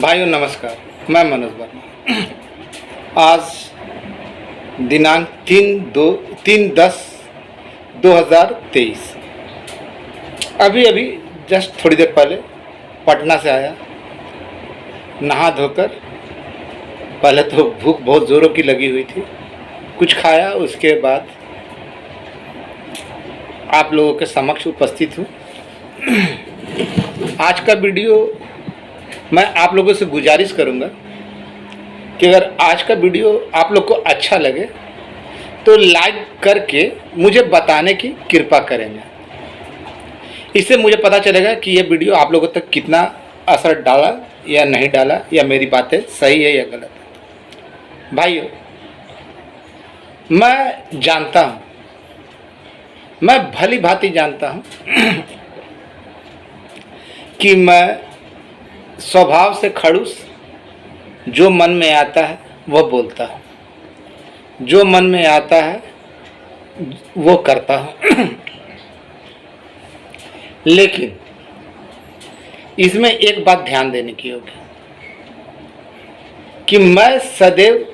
भाइयों नमस्कार। मैं मनोज वर्मा। आज दिनांक 3/10/2023 अभी जस्ट थोड़ी देर पहले पटना से आया, नहा धोकर। पहले तो भूख बहुत ज़ोरों की लगी हुई थी, कुछ खाया, उसके बाद आप लोगों के समक्ष उपस्थित हूँ। आज का वीडियो मैं आप लोगों से गुजारिश करूंगा कि अगर आज का वीडियो आप लोग को अच्छा लगे तो लाइक करके मुझे बताने की कृपा करेंगे। इससे मुझे पता चलेगा कि ये वीडियो आप लोगों तक कितना असर डाला या नहीं डाला, या मेरी बातें सही है या गलत है। भाइयों, मैं जानता हूँ, मैं भली भांति जानता हूँ कि मैं स्वभाव से खड़ूस, जो मन में आता है वह बोलता हूँ, जो मन में आता है वो करता हूँ। लेकिन इसमें एक बात ध्यान देने की होगी कि मैं सदैव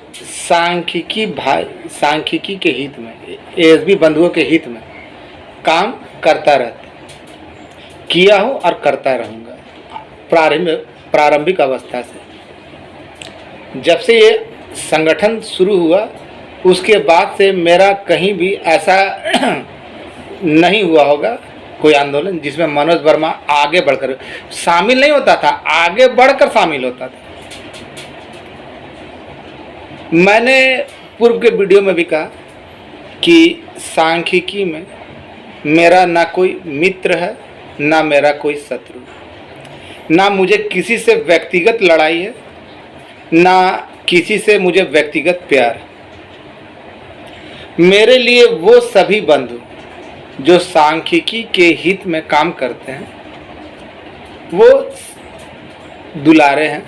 सांख्यिकी के हित में, एएसबी बंधुओं के हित में काम करता रहता, किया हूँ और करता रहूँगा। प्रारंभिक अवस्था से, जब से ये संगठन शुरू हुआ उसके बाद से मेरा कहीं भी ऐसा नहीं हुआ होगा कोई आंदोलन जिसमें मनोज वर्मा आगे बढ़कर शामिल नहीं होता था, आगे बढ़कर शामिल होता था। मैंने पूर्व के वीडियो में भी कहा कि सांख्यिकी में मेरा ना कोई मित्र है, ना मेरा कोई शत्रु, ना मुझे किसी से व्यक्तिगत लड़ाई है, ना किसी से मुझे व्यक्तिगत प्यार। मेरे लिए वो सभी बंधु जो सांख्यिकी के हित में काम करते हैं वो दुलारे हैं,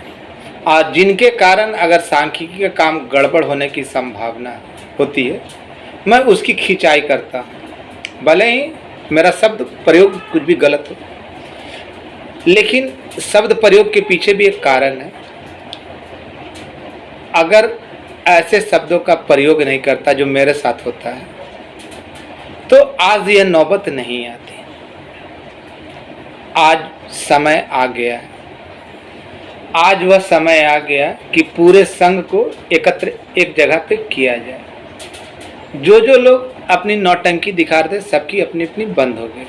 और जिनके कारण अगर सांख्यिकी का काम गड़बड़ होने की संभावना होती है मैं उसकी खिंचाई करता हूँ। भले ही मेरा शब्द प्रयोग कुछ भी गलत हो, लेकिन शब्द प्रयोग के पीछे भी एक कारण है। अगर ऐसे शब्दों का प्रयोग नहीं करता जो मेरे साथ होता है तो आज यह नौबत नहीं आती। आज समय आ गया है, आज वह समय आ गया कि पूरे संघ को एकत्र एक जगह पे किया जाए। जो जो लोग अपनी नौटंकी दिखा रहे थे सबकी अपनी अपनी बंद हो गई।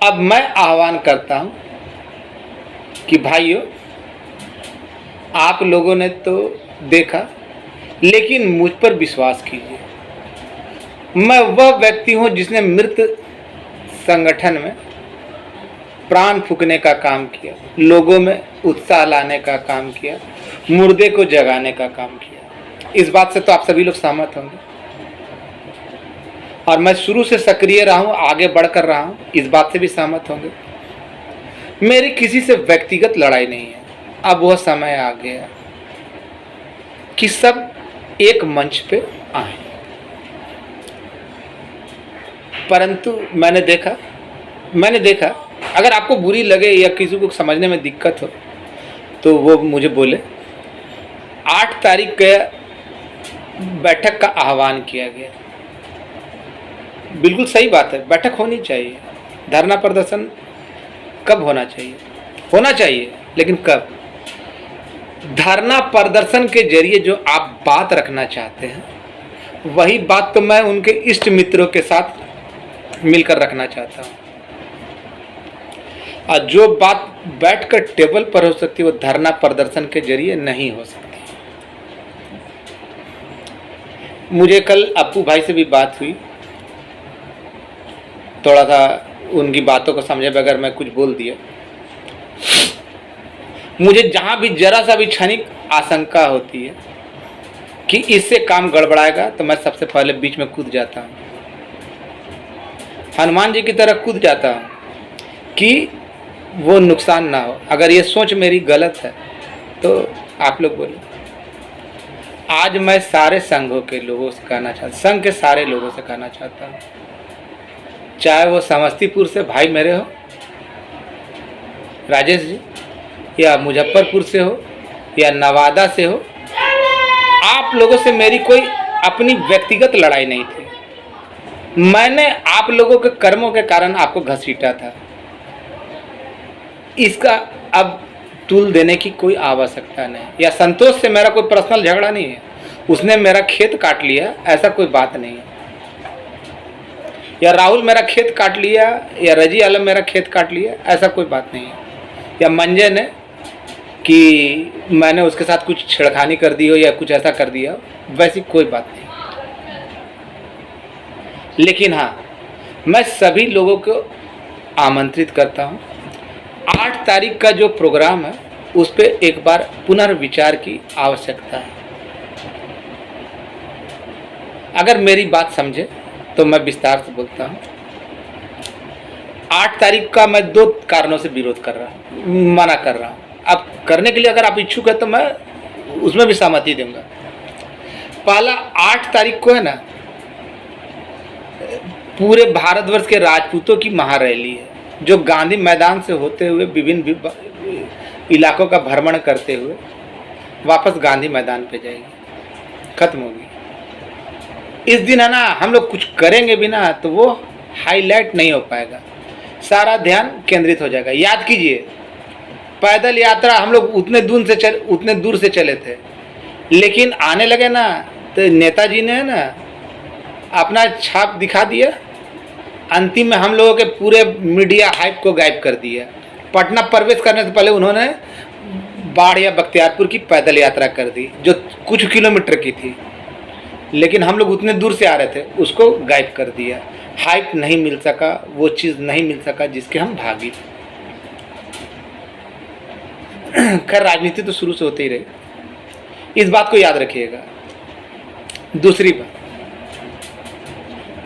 अब मैं आह्वान करता हूं कि भाइयों, आप लोगों ने तो देखा, लेकिन मुझ पर विश्वास कीजिए। मैं वह व्यक्ति हूं जिसने मृत संगठन में प्राण फूंकने का काम किया, लोगों में उत्साह लाने का काम किया, मुर्दे को जगाने का काम किया। इस बात से तो आप सभी लोग सहमत होंगे, और मैं शुरू से सक्रिय रहा हूं, आगे बढ़कर रहा हूं, इस बात से भी सहमत होंगे। मेरी किसी से व्यक्तिगत लड़ाई नहीं है। अब वह समय आ गया कि सब एक मंच पे आए। परंतु मैंने देखा अगर आपको बुरी लगे या किसी को समझने में दिक्कत हो तो वो मुझे बोले। 8 तारीख के बैठक का आह्वान किया गया, बिल्कुल सही बात है, बैठक होनी चाहिए। धरना प्रदर्शन कब होना चाहिए? होना चाहिए, लेकिन कब? धरना प्रदर्शन के जरिए जो आप बात रखना चाहते हैं वही बात तो मैं उनके इष्ट मित्रों के साथ मिलकर रखना चाहता हूँ, और जो बात बैठकर टेबल पर हो सकती है वो धरना प्रदर्शन के जरिए नहीं हो सकती। मुझे कल अप्पू भाई से भी बात हुई, थोड़ा सा उनकी बातों को समझे बगैर मैं कुछ बोल दिया। मुझे जहां भी जरा सा भी क्षणिक आशंका होती है कि इससे काम गड़बड़ाएगा तो मैं सबसे पहले बीच में कूद जाता हूं, हनुमान जी की तरह कूद जाता हूं कि वो नुकसान ना हो। अगर ये सोच मेरी गलत है तो आप लोग बोलो। आज मैं सारे संघों के लोगों से कहना चाहता, संघ के सारे लोगों से कहना चाहता हूँ, चाहे वो समस्तीपुर से भाई मेरे हो, राजेश जी, या मुजफ्फरपुर से हो या नवादा से हो, आप लोगों से मेरी कोई अपनी व्यक्तिगत लड़ाई नहीं थी। मैंने आप लोगों के कर्मों के कारण आपको घसीटा था। इसका अब तुल देने की कोई आवश्यकता नहीं। या संतोष से मेरा कोई पर्सनल झगड़ा नहीं है, उसने मेरा खेत काट लिया, ऐसा कोई बात नहीं है। या राहुल मेरा खेत काट लिया या रजी आलम मेरा खेत काट लिया, ऐसा कोई बात नहीं है। या मंजय ने कि मैंने उसके साथ कुछ छेड़खानी कर दी हो या कुछ ऐसा कर दिया, वैसी कोई बात नहीं। लेकिन हाँ, मैं सभी लोगों को आमंत्रित करता हूँ, 8 तारीख का जो प्रोग्राम है उस पर एक बार पुनर्विचार की आवश्यकता है। अगर मेरी बात समझे तो मैं विस्तार से बोलता हूँ। 8 तारीख का मैं 2 कारणों से विरोध कर रहा हूँ, मना कर रहा हूँ। अब करने के लिए अगर आप इच्छुक है तो मैं उसमें भी सहमति दूंगा। पहला, 8 तारीख को है ना, पूरे भारतवर्ष के राजपूतों की महारैली है, जो गांधी मैदान से होते हुए विभिन्न इलाकों का भ्रमण करते हुए वापस गांधी मैदान पे जाएगी, खत्म होगी। इस दिन है ना, हम लोग कुछ करेंगे भी ना तो वो हाईलाइट नहीं हो पाएगा, सारा ध्यान केंद्रित हो जाएगा। याद कीजिए, पैदल यात्रा हम लोग उतने दूर से चले थे, लेकिन आने लगे ना तो नेताजी ने ना अपना छाप दिखा दिया। अंतिम में हम लोगों के पूरे मीडिया हाइप को गायब कर दिया। पटना प्रवेश करने से पहले उन्होंने बाढ़ या बख्तियारपुर की पैदल यात्रा कर दी, जो कुछ किलोमीटर की थी, लेकिन हम लोग उतने दूर से आ रहे थे, उसको गायब कर दिया। हाइप नहीं मिल सका, वो चीज़ नहीं मिल सका जिसके हम भागी थे। खैर, राजनीति तो शुरू से होती ही रही, इस बात को याद रखिएगा।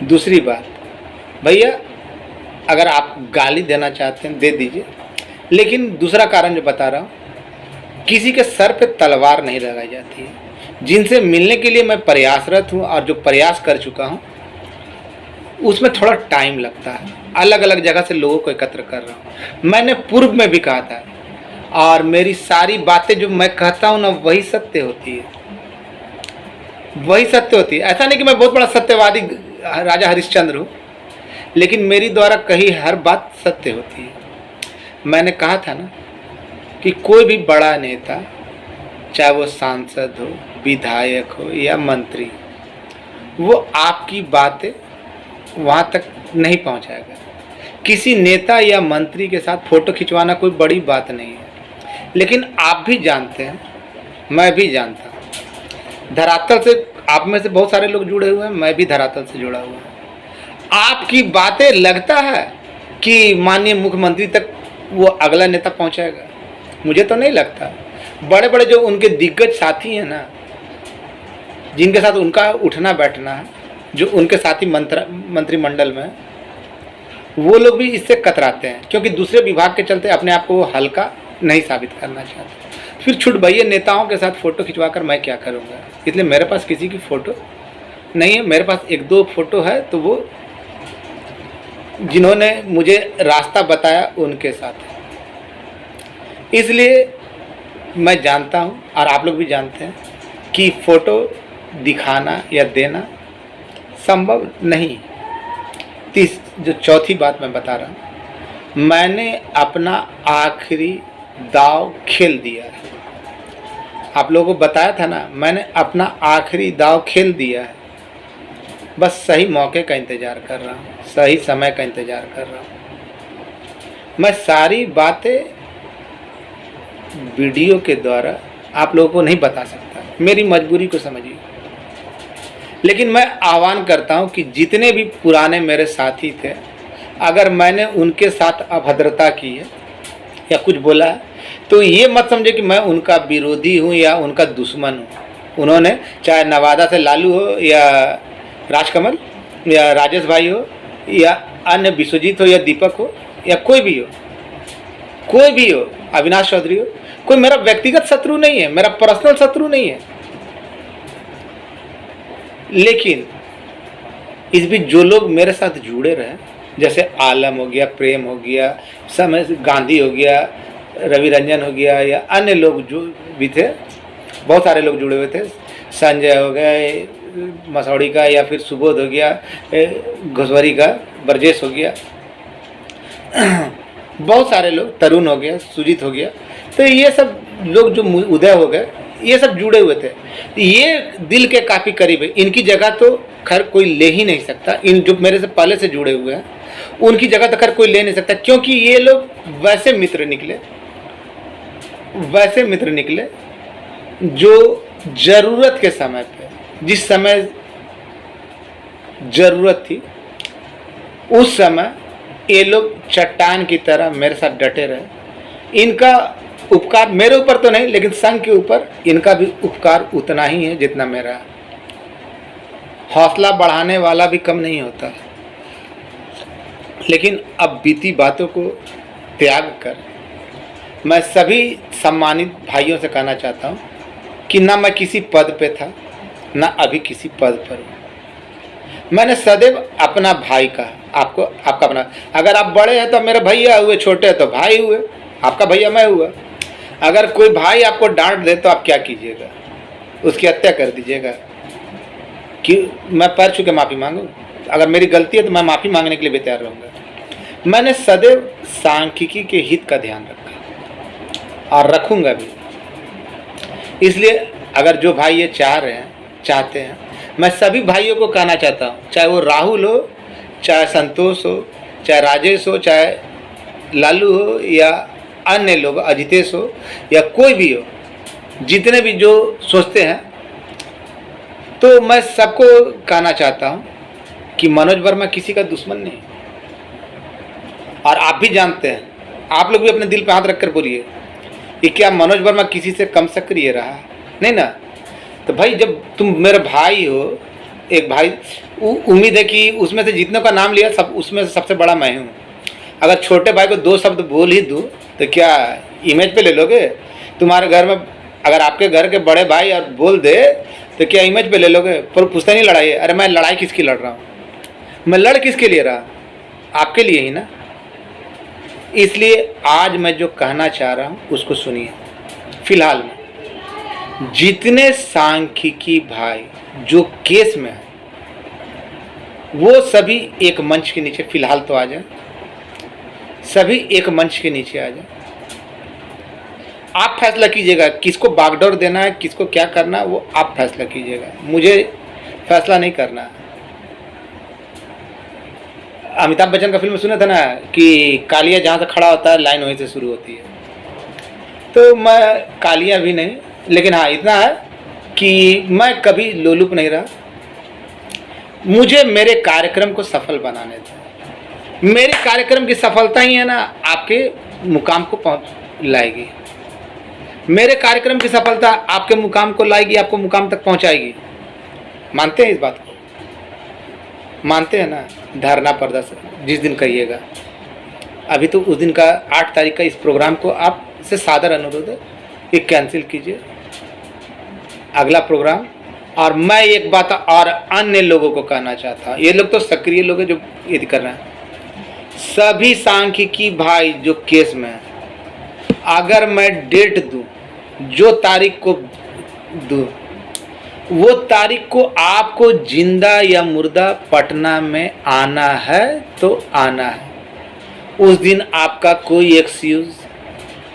दूसरी बात भैया, अगर आप गाली देना चाहते हैं दे दीजिए, लेकिन दूसरा कारण जो बता रहा हूँ, किसी के सर पे तलवार नहीं लगाई जाती है। जिनसे मिलने के लिए मैं प्रयासरत हूँ और जो प्रयास कर चुका हूँ उसमें थोड़ा टाइम लगता है। अलग अलग जगह से लोगों को एकत्र कर रहा हूँ। मैंने पूर्व में भी कहा था, और मेरी सारी बातें जो मैं कहता हूँ ना, वही सत्य होती है, वही सत्य होती है। ऐसा नहीं कि मैं बहुत बड़ा सत्यवादी राजा हरिश्चंद्र हूँ, लेकिन मेरी द्वारा कही हर बात सत्य होती है। मैंने कहा था ना कि कोई भी बड़ा नेता, चाहे वो सांसद हो, विधायक हो या मंत्री, वो आपकी बातें वहाँ तक नहीं पहुँचाएगा। किसी नेता या मंत्री के साथ फ़ोटो खिंचवाना कोई बड़ी बात नहीं है, लेकिन आप भी जानते हैं, मैं भी जानता हूँ, धरातल से आप में से बहुत सारे लोग जुड़े हुए हैं, मैं भी धरातल से जुड़ा हुआ हूँ। आपकी बातें लगता है कि माननीय मुख्यमंत्री तक वो अगला नेता पहुंचाएगा, मुझे तो नहीं लगता। बड़े बड़े जो उनके दिग्गज साथी हैं ना, जिनके साथ उनका उठना बैठना है, जो उनके साथी मंत्रिमंडल में, वो लोग भी इससे कतराते हैं, क्योंकि दूसरे विभाग के चलते अपने आप को वो हल्का नहीं साबित करना चाहते। फिर छुट भैया नेताओं के साथ फ़ोटो खिंचवाकर मैं क्या करूँगा। इसलिए मेरे पास किसी की फ़ोटो नहीं है। मेरे पास 1-2 फ़ोटो है, तो वो जिन्होंने मुझे रास्ता बताया उनके साथ है। इसलिए मैं जानता हूँ, और आप लोग भी जानते हैं, कि फ़ोटो दिखाना या देना संभव नहीं। जो चौथी बात मैं बता रहा हूँ, मैंने अपना आखिरी दाव खेल दिया है। आप लोगों को बताया था ना, मैंने अपना आखिरी दाव खेल दिया है। बस सही मौके का इंतज़ार कर रहा हूँ, सही समय का इंतज़ार कर रहा हूँ। मैं सारी बातें वीडियो के द्वारा आप लोगों को नहीं बता सकता, मेरी मजबूरी को समझिए। लेकिन मैं आह्वान करता हूँ कि जितने भी पुराने मेरे साथी थे, अगर मैंने उनके साथ अभद्रता की है या कुछ बोला है, तो ये मत समझे कि मैं उनका विरोधी हूँ या उनका दुश्मन हूँ। उन्होंने, चाहे नवादा से लालू हो या राजकमल या राजेश भाई हो या अन्य विश्वजीत हो या दीपक हो या कोई भी हो, अविनाश चौधरी हो, कोई मेरा व्यक्तिगत शत्रु नहीं है, मेरा पर्सनल शत्रु नहीं है। लेकिन इस बीच जो लोग मेरे साथ जुड़े रहे, जैसे आलम हो गया, प्रेम हो गया, समय गांधी हो गया, रवि रंजन हो गया या अन्य लोग जो भी थे, बहुत सारे लोग जुड़े हुए थे। संजय हो गए मसौड़ी का, या फिर सुबोध हो गया घोसवरी का, ब्रजेश हो गया, बहुत सारे लोग, तरुण हो गया, सुजीत हो गया। तो ये सब लोग जो उदय हो गए, ये सब जुड़े हुए थे। ये दिल के काफ़ी करीब है। इनकी जगह तो खैर कोई ले ही नहीं सकता। इन जो मेरे से पहले से जुड़े हुए हैं उनकी जगह तो खैर कोई ले नहीं सकता, क्योंकि ये लोग वैसे मित्र निकले जो ज़रूरत के समय पे, जिस समय ज़रूरत थी उस समय ये लोग चट्टान की तरह मेरे साथ डटे रहे। इनका उपकार मेरे ऊपर तो नहीं, लेकिन संघ के ऊपर इनका भी उपकार उतना ही है जितना मेरा है। हौसला बढ़ाने वाला भी कम नहीं होता। लेकिन अब बीती बातों को त्याग कर मैं सभी सम्मानित भाइयों से कहना चाहता हूँ कि ना मैं किसी पद पे था, ना अभी किसी पद पर हूँ। मैंने सदैव अपना भाई कहा, आपको आपका अपना। अगर आप बड़े हैं तो मेरे भैया हुए, छोटे हैं तो भाई हुए, आपका भैया मैं हुआ। अगर कोई भाई आपको डांट दे तो आप क्या कीजिएगा? उसकी हत्या कर दीजिएगा कि मैं पैर छू के माफ़ी मांगूँ? अगर मेरी गलती है तो मैं माफ़ी मांगने के लिए भी तैयार रहूँगा। मैंने सदैव सांख्यिकी के हित का ध्यान रखा और रखूँगा भी। इसलिए अगर जो भाई ये चाहते हैं, मैं सभी भाइयों को कहना चाहता हूँ, चाहे वो राहुल हो, चाहे संतोष हो, चाहे राजेश हो, चाहे लालू हो, या अन्य लोग अजितेश हो, या कोई भी हो, जितने भी जो सोचते हैं, तो मैं सबको कहना चाहता हूँ कि मनोज वर्मा किसी का दुश्मन नहीं। और आप भी जानते हैं, आप लोग भी अपने दिल पे हाथ रखकर बोलिए कि क्या मनोज वर्मा किसी से कम सक्रिय रहा? नहीं ना। तो भाई जब तुम मेरे भाई हो, एक भाई, उम्मीद है कि उसमें से जितनों का नाम लिया सब उसमें से सबसे बड़ा मैं हूँ। अगर छोटे भाई को 2 शब्द बोल ही दूँ तो क्या इमेज पे ले लोगे? तुम्हारे घर में अगर आपके घर के बड़े भाई और बोल दे तो क्या इमेज पे ले लोगे? पर पूछते नहीं लड़ाई है। अरे मैं लड़ाई किसकी लड़ रहा हूँ? मैं लड़ किसके लिए रहा? आपके लिए ही ना। इसलिए आज मैं जो कहना चाह रहा हूँ उसको सुनिए। फिलहाल में जितने सांख्यिकी भाई जो केस में है वो सभी एक मंच के नीचे फिलहाल तो आ जाए, सभी एक मंच के नीचे आ जाए। आप फैसला कीजिएगा किसको बागडोर देना है, किसको क्या करना है, वो आप फैसला कीजिएगा। मुझे फैसला नहीं करना है। अमिताभ बच्चन का फिल्म सुना था ना कि कालिया जहाँ से खड़ा होता है लाइन वहीं से शुरू होती है। तो मैं कालिया भी नहीं, लेकिन हाँ इतना है कि मैं कभी लोलुप नहीं रहा। मुझे मेरे कार्यक्रम को सफल बनाने दें। मेरे कार्यक्रम की सफलता ही है ना आपके मुकाम को पहुँच लाएगी। मेरे कार्यक्रम की सफलता आपके मुकाम को लाएगी, आपको मुकाम तक पहुँचाएगी। मानते हैं इस बात को? मानते हैं ना? धरना प्रदर्शन जिस दिन कहिएगा, अभी तो उस दिन का 8 तारीख का इस प्रोग्राम को आपसे सादर अनुरोध है कि कैंसिल कीजिए अगला प्रोग्राम। और मैं एक बात और अन्य लोगों को कहना चाहता हूँ, ये लोग तो सक्रिय लोग हैं जो ये कर रहे हैं, सभी सांख्यिकी भाई जो केस में है, अगर मैं डेट दूँ, जो तारीख को दूँ, वो तारीख को आपको जिंदा या मुर्दा पटना में आना है तो आना है। उस दिन आपका कोई एक्सक्यूज,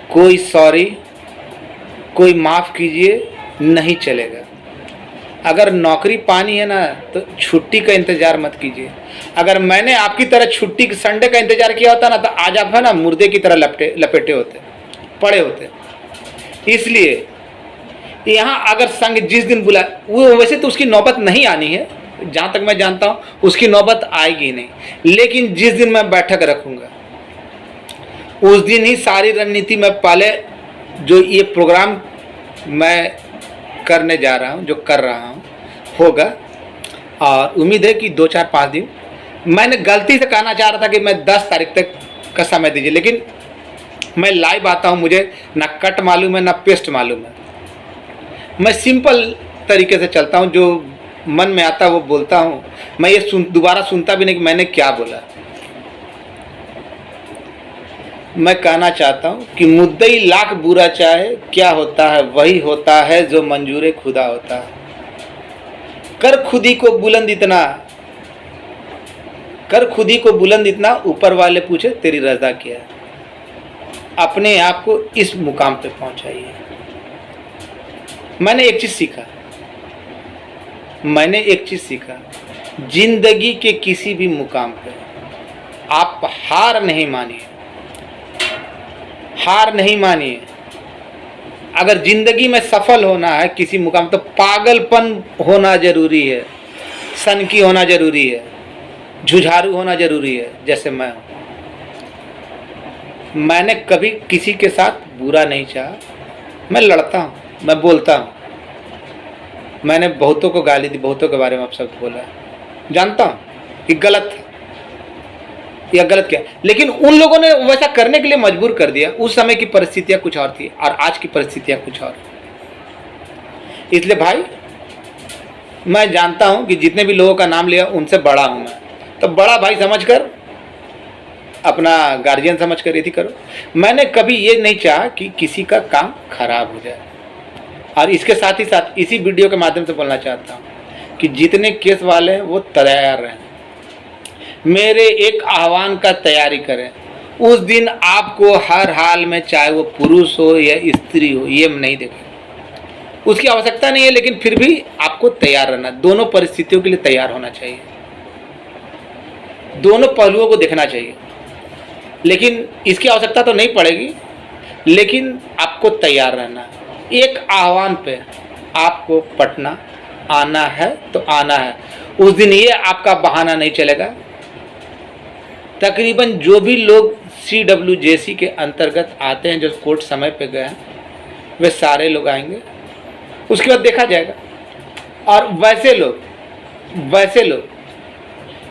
कोई सॉरी, कोई माफ़ कीजिए नहीं चलेगा। अगर नौकरी पानी है ना तो छुट्टी का इंतज़ार मत कीजिए। अगर मैंने आपकी तरह छुट्टी संडे का इंतज़ार किया होता ना तो आज आप है ना मुर्दे की तरह लपेटे होते, पड़े होते। इसलिए यहाँ अगर संघ जिस दिन बुला, वो वैसे तो उसकी नौबत नहीं आनी है, जहाँ तक मैं जानता हूँ उसकी नौबत आएगी नहीं, लेकिन जिस दिन मैं बैठक रखूँगा उस दिन ही सारी रणनीति में पहले जो ये प्रोग्राम मैं करने जा रहा हूँ, जो कर रहा हूँ, होगा। और उम्मीद है कि 2-4-5 दिन, मैंने गलती से कहना चाह रहा था कि मैं 10 तारीख तक का समय दीजिए, लेकिन मैं लाइव आता हूँ, मुझे ना कट मालूम है ना पेस्ट मालूम है। मैं सिंपल तरीके से चलता हूँ, जो मन में आता है वो बोलता हूँ। मैं ये दोबारा सुनता भी नहीं कि मैंने क्या बोला। मैं कहना चाहता हूँ कि मुद्दई लाख बुरा चाहे, क्या होता है वही होता है जो मंजूर खुदा होता है। कर खुदी को बुलंद इतना, कर खुदी को बुलंद इतना, ऊपर वाले पूछे तेरी रजा क्या है। अपने आप को इस मुकाम पे पहुंचाइए। मैंने एक चीज सीखा, जिंदगी के किसी भी मुकाम पे आप हार नहीं मानिए। अगर जिंदगी में सफल होना है किसी मुकाम, तो पागलपन होना जरूरी है, सनकी होना जरूरी है, जुझारू होना जरूरी है। जैसे मैंने कभी किसी के साथ बुरा नहीं चाहा। मैं लड़ता हूँ, मैं बोलता हूँ, मैंने बहुतों को गाली दी, बहुतों के बारे में अपशब्द बोला, जानता हूँ कि गलत था या गलत क्या, लेकिन उन लोगों ने वैसा करने के लिए मजबूर कर दिया। उस समय की परिस्थितियां कुछ और थी और आज की परिस्थितियां कुछ और। इसलिए भाई, मैं जानता हूं कि जितने भी लोगों का नाम लिया उनसे बड़ा हूं मैं, तो बड़ा भाई समझकर, अपना गार्जियन समझकर यदि करो। मैंने कभी ये नहीं चाहा कि किसी का काम खराब हो जाए। और इसके साथ ही साथ इसी वीडियो के माध्यम से बोलना चाहता हूं कि जितने केस वाले हैं वो तैयार रहें। मेरे एक आह्वान का तैयारी करें। उस दिन आपको हर हाल में, चाहे वो पुरुष हो या स्त्री हो, ये नहीं देखें, उसकी आवश्यकता नहीं है, लेकिन फिर भी आपको तैयार रहना। दोनों परिस्थितियों के लिए तैयार होना चाहिए, दोनों पहलुओं को देखना चाहिए। लेकिन इसकी आवश्यकता तो नहीं पड़ेगी, लेकिन आपको तैयार रहना। एक आह्वान पे आपको पटना आना है तो आना है। उस दिन ये आपका बहाना नहीं चलेगा। तकरीबन जो भी लोग CWJC के अंतर्गत आते हैं, जो कोर्ट समय पे गए हैं, वे सारे लोग आएंगे। उसके बाद देखा जाएगा। और वैसे लोग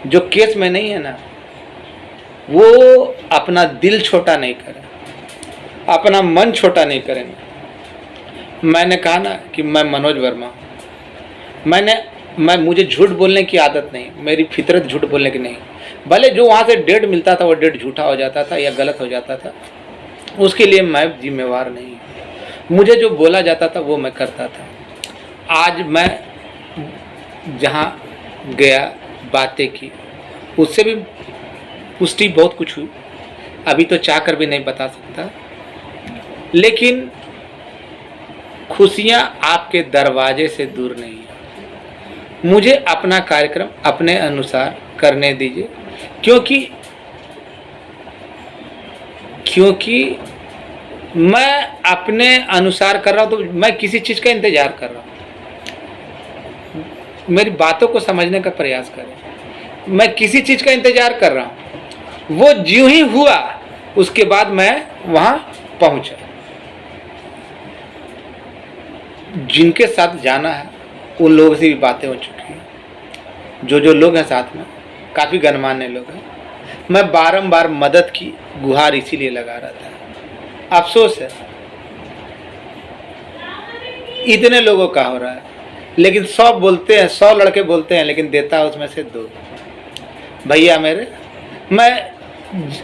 जो केस में नहीं है ना, वो अपना दिल छोटा नहीं करें, अपना मन छोटा नहीं करेंगे। मैंने कहा ना कि मैं मनोज वर्मा, मुझे झूठ बोलने की आदत नहीं, मेरी फितरत झूठ बोलने की नहीं। भले जो वहाँ से डेट मिलता था वो डेट झूठा हो जाता था या गलत हो जाता था, उसके लिए मैं जिम्मेवार नहीं। मुझे जो बोला जाता था वो मैं करता था। आज मैं जहाँ गया, बातें की, उससे भी पुष्टि बहुत कुछ हुई। अभी तो चाह कर भी नहीं बता सकता, लेकिन खुशियाँ आपके दरवाजे से दूर नहीं है। मुझे अपना कार्यक्रम अपने अनुसार करने दीजिए, क्योंकि मैं अपने अनुसार कर रहा हूँ, तो मैं किसी चीज़ का इंतज़ार कर रहा हूँ। मेरी बातों को समझने का प्रयास करें। मैं किसी चीज़ का इंतज़ार कर रहा हूँ, वो ज्यों ही हुआ उसके बाद मैं वहाँ पहुँचा। जिनके साथ जाना है उन लोगों से भी बातें हो चुकी हैं। जो लोग हैं साथ में, काफ़ी गणमान्य लोग हैं। मैं बारंबार मदद की गुहार इसीलिए लगा रहा था। अफसोस है इतने लोगों का हो रहा है, लेकिन 100 बोलते हैं, 100 लड़के बोलते हैं, लेकिन देता है उसमें से 2। भैया मेरे,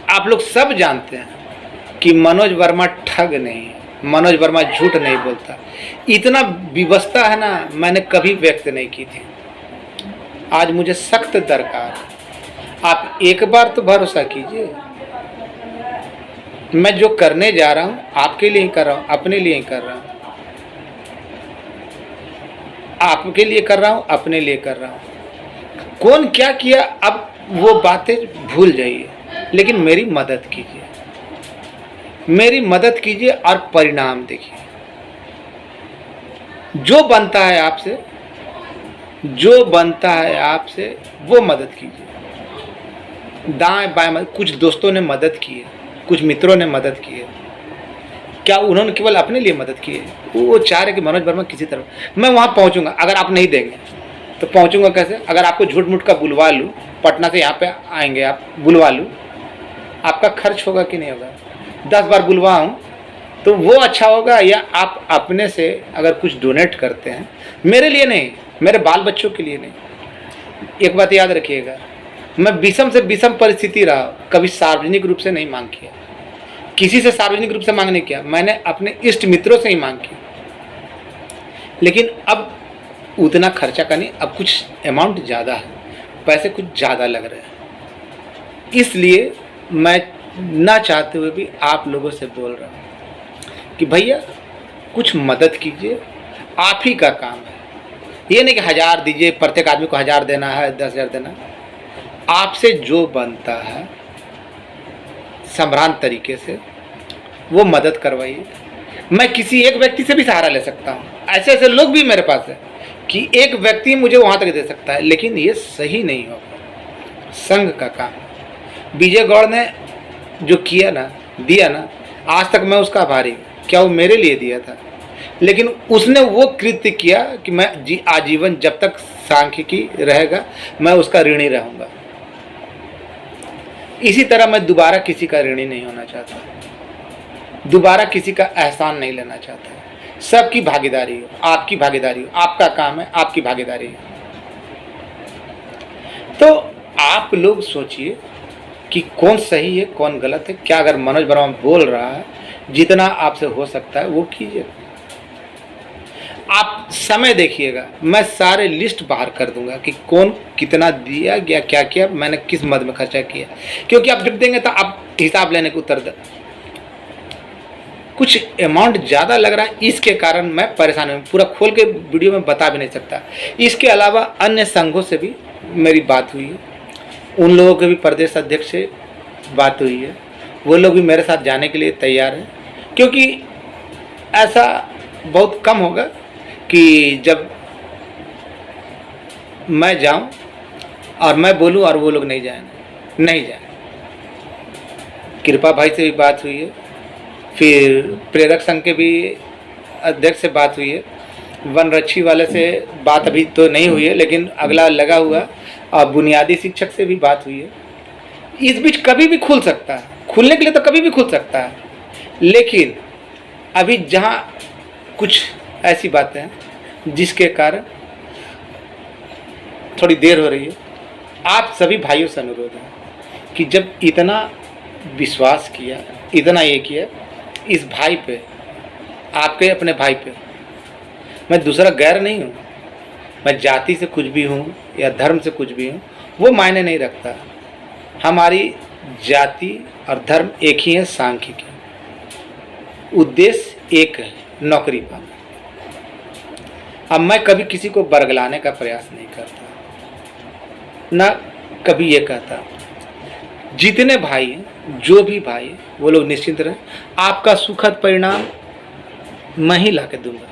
आप लोग सब जानते हैं कि मनोज वर्मा ठग नहीं है, मनोज वर्मा झूठ नहीं बोलता। इतना विवशता है ना, मैंने कभी व्यक्त नहीं की थी। आज मुझे सख्त दरकार है। आप एक बार तो भरोसा कीजिए। मैं जो करने जा रहा हूँ आपके लिए ही कर रहा हूँ, अपने लिए ही कर रहा हूँ, आपके लिए कर रहा हूँ, अपने लिए कर रहा हूँ। कौन क्या किया अब वो बातें भूल जाइए, लेकिन मेरी मदद कीजिए, मेरी मदद कीजिए और परिणाम देखिए। जो बनता है आपसे वो मदद कीजिए। दाएं बाएं कुछ दोस्तों ने मदद की है, कुछ मित्रों ने मदद की है। क्या उन्होंने केवल अपने लिए मदद की है? वो चाह रहे कि मनोज वर्मा किसी तरह मैं वहाँ पहुँचूंगा। अगर आप नहीं देंगे तो पहुँचूंगा कैसे? अगर आपको झूठ मूठ का बुलवा लूँ, पटना से यहाँ पे आएंगे आप, बुलवा लूँ, आपका खर्च होगा कि नहीं होगा? 10 बार बुलवाऊँ तो वो अच्छा होगा, या आप अपने से अगर कुछ डोनेट करते हैं, मेरे लिए नहीं, मेरे बाल बच्चों के लिए नहीं। एक बात याद रखिएगा, मैं विषम से विषम परिस्थिति रहा, कभी सार्वजनिक रूप से नहीं मांग किया। किसी से सार्वजनिक रूप से मांग नहीं किया, मैंने अपने इष्ट मित्रों से ही मांग की। लेकिन अब उतना खर्चा का नहीं, अब कुछ अमाउंट ज़्यादा है, पैसे कुछ ज़्यादा लग रहे हैं, इसलिए मैं ना चाहते हुए भी आप लोगों से बोल रहा हूँ कि भैया कुछ मदद कीजिए, आप ही का काम है। ये नहीं कि 1000 दीजिए, प्रत्येक आदमी को 1000 देना है, 10,000 देना है। आपसे जो बनता है सम्भ्रांत तरीके से वो मदद करवाइए। मैं किसी एक व्यक्ति से भी सहारा ले सकता हूँ, ऐसे ऐसे लोग भी मेरे पास है कि एक व्यक्ति मुझे वहाँ तक दे सकता है, लेकिन ये सही नहीं होगा। संघ का काम विजय गौड़ ने जो किया ना, दिया ना, आज तक मैं उसका आभारी हूँ। क्या वो मेरे लिए दिया था, लेकिन उसने वो कृत्य किया कि मैं आजीवन जब तक सांख्यिकी रहेगा मैं उसका ऋणी रहूँगा। इसी तरह मैं दोबारा किसी का ऋणी नहीं होना चाहता, दोबारा किसी का एहसान नहीं लेना चाहता। सबकी भागीदारी हो, आपकी भागीदारी हो, आपका काम है, आपकी भागीदारी है। तो आप लोग सोचिए कि कौन सही है कौन गलत है। क्या अगर मनोज वर्मा बोल रहा है, जितना आपसे हो सकता है वो कीजिए। आप समय देखिएगा, मैं सारे लिस्ट बाहर कर दूंगा कि कौन कितना दिया गया, क्या किया, मैंने किस मद में खर्चा किया। क्योंकि आप जब देंगे तो आप हिसाब लेने को उत्तर दें। कुछ अमाउंट ज़्यादा लग रहा है, इसके कारण मैं परेशान हूँ, पूरा खोल के वीडियो में बता भी नहीं सकता। इसके अलावा अन्य संघों से भी मेरी बात हुई है, उन लोगों के भी प्रदेश अध्यक्ष से बात हुई है, वो लोग भी मेरे साथ जाने के लिए तैयार हैं। क्योंकि ऐसा बहुत कम होगा कि जब मैं जाऊं और मैं बोलूं और वो लोग नहीं जाए। कृपा भाई से भी बात हुई है, फिर प्रेरक संघ के भी अध्यक्ष से बात हुई है, वनरक्षी वाले से बात अभी तो नहीं हुई है, लेकिन अगला लगा हुआ, और बुनियादी शिक्षक से भी बात हुई है। इस बीच कभी भी खुल सकता है, खुलने के लिए तो कभी भी खुल सकता है, लेकिन अभी जहाँ कुछ ऐसी बातें हैं जिसके कारण थोड़ी देर हो रही है। आप सभी भाइयों से अनुरोध है कि जब इतना विश्वास किया, इतना ये किया इस भाई पे, आपके अपने भाई पे, मैं दूसरा गैर नहीं हूँ, मैं जाति से कुछ भी हूँ या धर्म से कुछ भी हूँ, वो मायने नहीं रखता। हमारी जाति और धर्म एक ही है, सांख्यिकी, उद्देश्य एक है, नौकरी पाना। अब मैं कभी किसी को बरगलाने का प्रयास नहीं करता, ना कभी ये कहता। जितने भाई हैं, जो भी भाई हैं, वो लोग निश्चिंत रहें, आपका सुखद परिणाम मैं ही ला के दूंगा।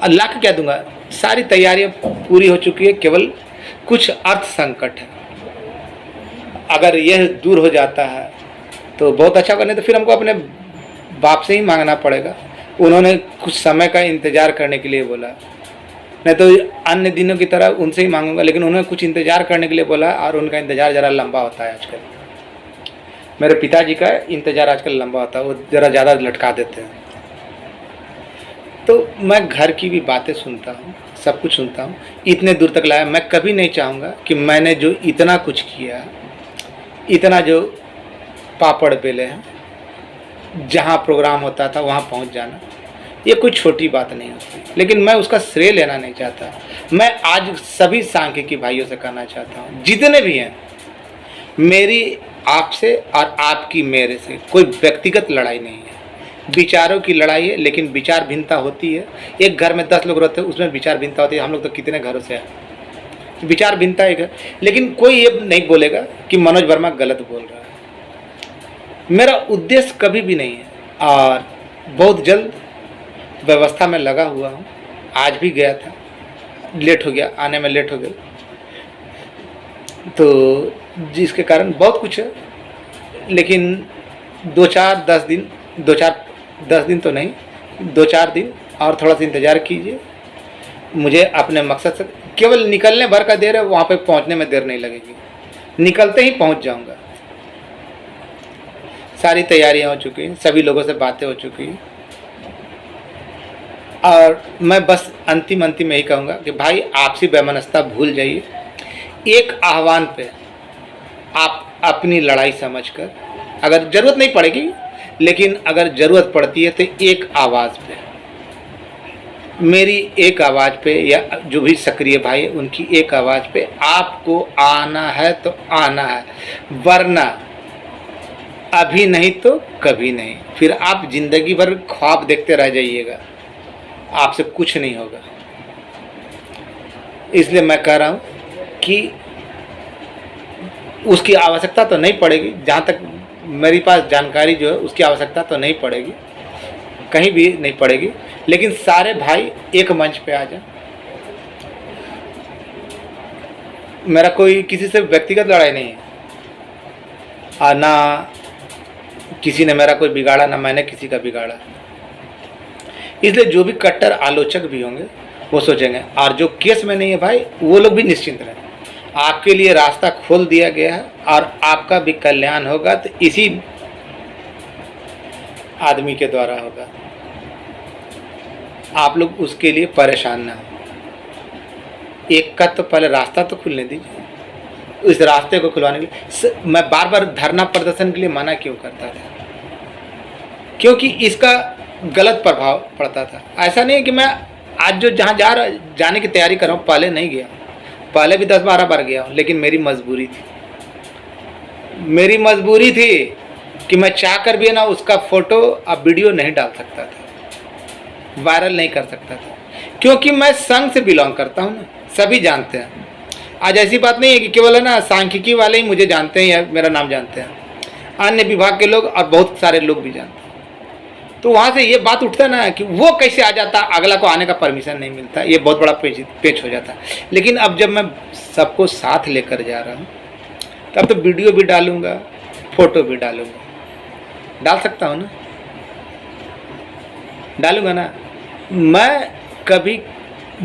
और ला के क्या दूंगा, सारी तैयारियां पूरी हो चुकी है, केवल कुछ अर्थ संकट है। अगर यह दूर हो जाता है तो बहुत अच्छा होगा, नहीं तो फिर हमको अपने बाप से ही मांगना पड़ेगा। उन्होंने कुछ समय का इंतज़ार करने के लिए बोला, नहीं तो अन्य दिनों की तरह उनसे ही मांगूंगा, लेकिन उन्होंने कुछ इंतज़ार करने के लिए बोला, और उनका इंतज़ार ज़रा लंबा होता है आजकल। मेरे पिताजी का इंतज़ार आजकल लंबा होता है, वो ज़रा ज़्यादा लटका देते हैं। तो मैं घर की भी बातें सुनता हूँ, सब कुछ सुनता हूँ, इतने दूर तक लाया। मैं कभी नहीं चाहूँगा कि मैंने जो इतना कुछ किया, इतना जो पापड़ बेले हैं, जहाँ प्रोग्राम होता था वहाँ पहुँच जाना, ये कोई छोटी बात नहीं होती, लेकिन मैं उसका श्रेय लेना नहीं चाहता। मैं आज सभी सांख्यिकी भाइयों से कहना चाहता हूँ, जितने भी हैं, मेरी आपसे और आपकी मेरे से कोई व्यक्तिगत लड़ाई नहीं है, विचारों की लड़ाई है। लेकिन विचार भिन्नता होती है, एक घर में 10 लोग रहते हैं, उसमें विचार भिन्नता होती है। हम लोग तो कितने घरों से हैं, विचार भिन्नता एक है, लेकिन कोई ये नहीं बोलेगा कि मनोज वर्मा गलत बोल रहा है। मेरा उद्देश्य कभी भी नहीं है, और बहुत जल्द व्यवस्था में लगा हुआ हूँ। आज भी गया था, लेट हो गया, आने में लेट हो गया, तो जिसके कारण बहुत कुछ है। लेकिन 2-4-10 दिन, 2-4-10 दिन तो नहीं, 2-4 दिन और थोड़ा सा इंतज़ार कीजिए। मुझे अपने मकसद से केवल निकलने भर का देर है, वहाँ पे पहुँचने में देर नहीं लगेगी, निकलते ही पहुँच जाऊँगा। सारी तैयारियाँ हो चुकी हैं, सभी लोगों से बातें हो चुकी हैं, और मैं बस अंतिम में ही कहूँगा कि भाई आपसी वैमनस्यता भूल जाइए। एक आह्वान पे आप अपनी लड़ाई समझकर अगर ज़रूरत नहीं पड़ेगी, लेकिन अगर ज़रूरत पड़ती है तो एक आवाज़ पे, मेरी एक आवाज़ पे, या जो भी सक्रिय भाई है उनकी एक आवाज़ पे आपको आना है तो आना है, वरना अभी नहीं तो कभी नहीं। फिर आप ज़िंदगी भर ख्वाब देखते रह जाइएगा, आपसे कुछ नहीं होगा। इसलिए मैं कह रहा हूँ कि उसकी आवश्यकता तो नहीं पड़ेगी, जहाँ तक मेरी पास जानकारी जो है उसकी आवश्यकता तो नहीं पड़ेगी, कहीं भी नहीं पड़ेगी, लेकिन सारे भाई एक मंच पे आ जाए। मेरा कोई किसी से व्यक्तिगत लड़ाई नहीं है, और ना किसी ने मेरा कोई बिगाड़ा, ना मैंने किसी का बिगाड़ा। इसलिए जो भी कट्टर आलोचक भी होंगे वो सोचेंगे, और जो केस में नहीं है भाई वो लोग भी निश्चिंत रहें, आपके लिए रास्ता खोल दिया गया है और आपका भी कल्याण होगा तो इसी आदमी के द्वारा होगा। आप लोग उसके लिए परेशान ना हो। एक का तो पहले रास्ता तो खुलने दीजिए, इस रास्ते को खुलवाने के लिए मैं बार बार धरना प्रदर्शन के लिए मना क्यों करता था, क्योंकि इसका गलत प्रभाव पड़ता था। ऐसा नहीं है कि मैं आज जो जहाँ जाने की तैयारी कर रहा हूँ, पहले नहीं गया, पहले भी 10-12 बार गया हूँ, लेकिन मेरी मजबूरी थी कि मैं चाह कर भी ना उसका फ़ोटो और वीडियो नहीं डाल सकता था, वायरल नहीं कर सकता था, क्योंकि मैं संघ से बिलोंग करता हूँ ना, सभी जानते हैं। आज ऐसी बात नहीं है कि केवल है ना सांख्यिकी वाले ही मुझे जानते हैं या मेरा नाम जानते हैं, अन्य विभाग के लोग और बहुत सारे लोग भी जानते हैं। तो वहाँ से ये बात उठता ना कि वो कैसे आ जाता, अगला को आने का परमिशन नहीं मिलता, ये बहुत बड़ा पेच हो जाता। लेकिन अब जब मैं सबको साथ लेकर जा रहा हूँ, तब तो वीडियो भी डालूँगा, फ़ोटो भी डालूँगा, डाल सकता हूँ ना, डालूँगा ना। मैं कभी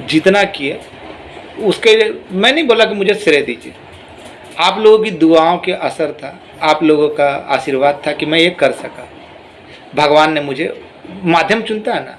जितना किए उसके, मैं नहीं बोला कि मुझे श्रेय दीजिए, आप लोगों की दुआओं के असर था, आप लोगों का आशीर्वाद था कि मैं ये कर सका। भगवान ने मुझे माध्यम चुनता है ना,